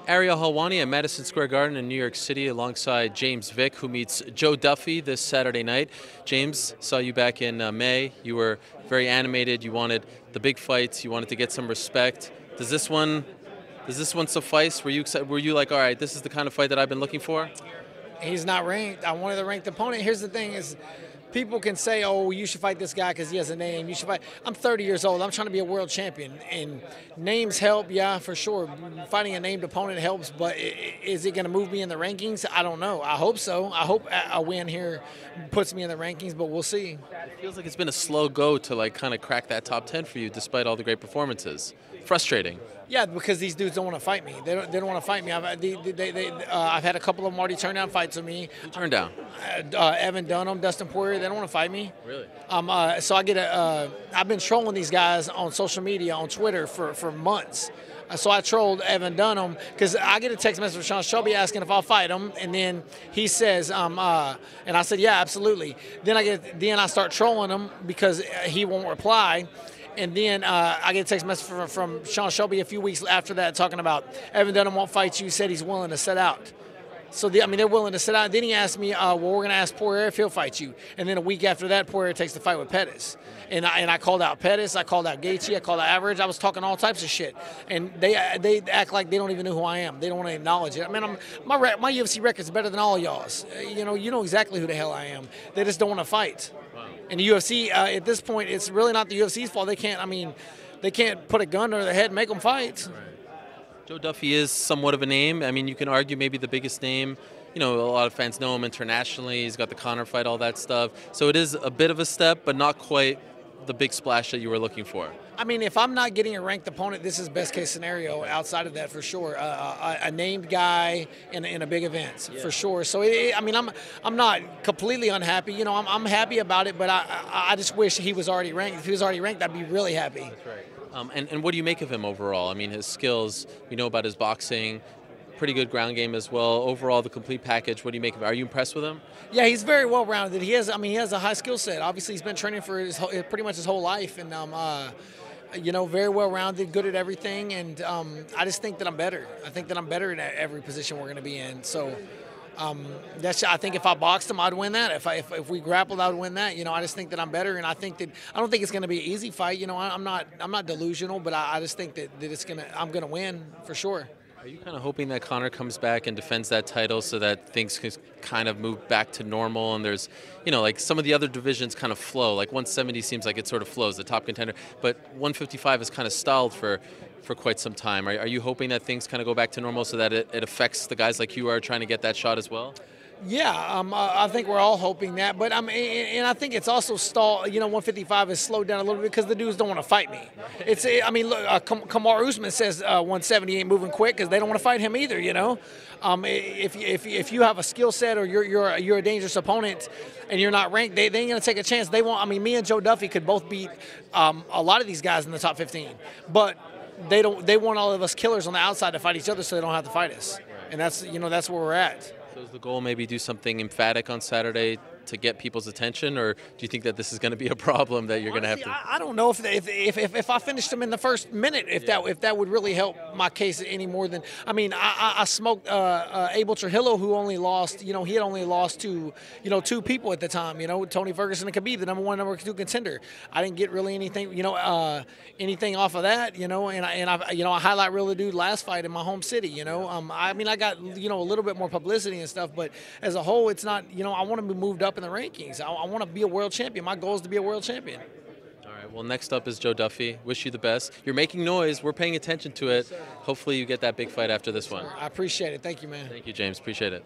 Ariel Helwani at Madison Square Garden in New York City alongside James Vick, who meets Joe Duffy this Saturday night. James, saw you back in May. You were very animated. You wanted the big fights. You wanted to get some respect. Does this one suffice? Were you like, all right, this is the kind of fight that I've been looking for? He's not ranked. I wanted a ranked opponent. Here's the thing is, people can say, oh, you should fight this guy because he has a name. You should fight. I'm 30 years old. I'm trying to be a world champion. And names help, yeah, for sure. Fighting a named opponent helps, but is it going to move me in the rankings? I don't know. I hope so. I hope a win here puts me in the rankings, but we'll see. It feels like it's been a slow go to like kind of crack that top 10 for you despite all the great performances. Frustrating. Yeah, because these dudes don't want to fight me. They don't want to fight me. I've had a couple of them already turn down fights with me. Who turned down? Evan Dunham, Dustin Poirier. They don't want to fight me. Really? So I've been trolling these guys on social media, on Twitter for months. So I trolled Evan Dunham because I get a text message from Sean Shelby asking if I'll fight him, and then he says, and I said, yeah, absolutely. Then I start trolling him because he won't reply. And then I get a text message from Sean Shelby a few weeks after that talking about Evan Dunham won't fight you, said he's willing to sit out. So, they're willing to sit out. Then he asked me, well, we're going to ask Poirier if he'll fight you. And then a week after that, Poirier takes the fight with Pettis. And I called out Pettis, I called out Gaethje, I called out Average. I was talking all types of shit. And they act like they don't even know who I am. They don't want to acknowledge it. I mean, my UFC record's better than all y'all's. You know exactly who the hell I am. They just don't want to fight. And the UFC, at this point, it's really not the UFC's fault. They can't put a gun to their head and make them fight. Right. Joe Duffy is somewhat of a name. I mean, you can argue maybe the biggest name. You know, a lot of fans know him internationally. He's got the Conor fight, all that stuff. So it is a bit of a step, but not quite the big splash that you were looking for. I mean, if I'm not getting a ranked opponent, this is best case scenario. Outside of that, for sure, a named guy in a big event, for sure. So I'm not completely unhappy. You know, I'm happy about it, but I just wish he was already ranked. If he was already ranked, I'd be really happy. That's right. And what do you make of him overall? I mean, his skills. We know about his boxing. Pretty good ground game as well. Overall, the complete package. What do you make of it? Are you impressed with him? Yeah, he's very well rounded. He has a high skill set. Obviously, he's been training for pretty much his whole life, and very well rounded, good at everything. And I just think that I'm better. I think that I'm better in every position we're going to be in. So I think if I boxed him, I'd win that. If we grappled, I would win that. You know, I just think that I'm better, and I don't think it's going to be an easy fight. You know, I'm not delusional, but I just think that I'm going to win for sure. Are you kind of hoping that Conor comes back and defends that title so that things can kind of move back to normal and there's, like some of the other divisions kind of flow? Like 170 seems like it sort of flows, the top contender, but 155 is kind of stalled for quite some time. Are you hoping that things kind of go back to normal so that it affects the guys like you are trying to get that shot as well? Yeah, I think we're all hoping that, but and I think it's also stalled. 155 has slowed down a little bit because the dudes don't want to fight me. Look, Kamar Usman says 170 ain't moving quick because they don't want to fight him either. You know, if you have a skill set or you're a dangerous opponent and you're not ranked, they ain't gonna take a chance. They won't. I mean, me and Joe Duffy could both beat a lot of these guys in the top 15, but they don't. They want all of us killers on the outside to fight each other so they don't have to fight us, and that's where we're at. So is the goal maybe do something emphatic on Saturday to get people's attention, or do you think that this is going to be a problem that you're going to have to? I don't know if I finished them in the first minute, if that would really help my case any more than. I mean, I smoked Abel Trujillo, who only lost. He had only lost to two people at the time. Tony Ferguson and Khabib, the number 2 contender. I didn't get really anything anything off of that. And I highlight reel the dude last fight in my home city. I got a little bit more publicity and stuff, but as a whole, it's not. I want to be moved up in the rankings. I want to be a world champion. My goal is to be a world champion. All right. Well, next up is Joe Duffy. Wish you the best. You're making noise. We're paying attention to it. Hopefully you get that big fight after this one. I appreciate it. Thank you, man. Thank you, James. Appreciate it.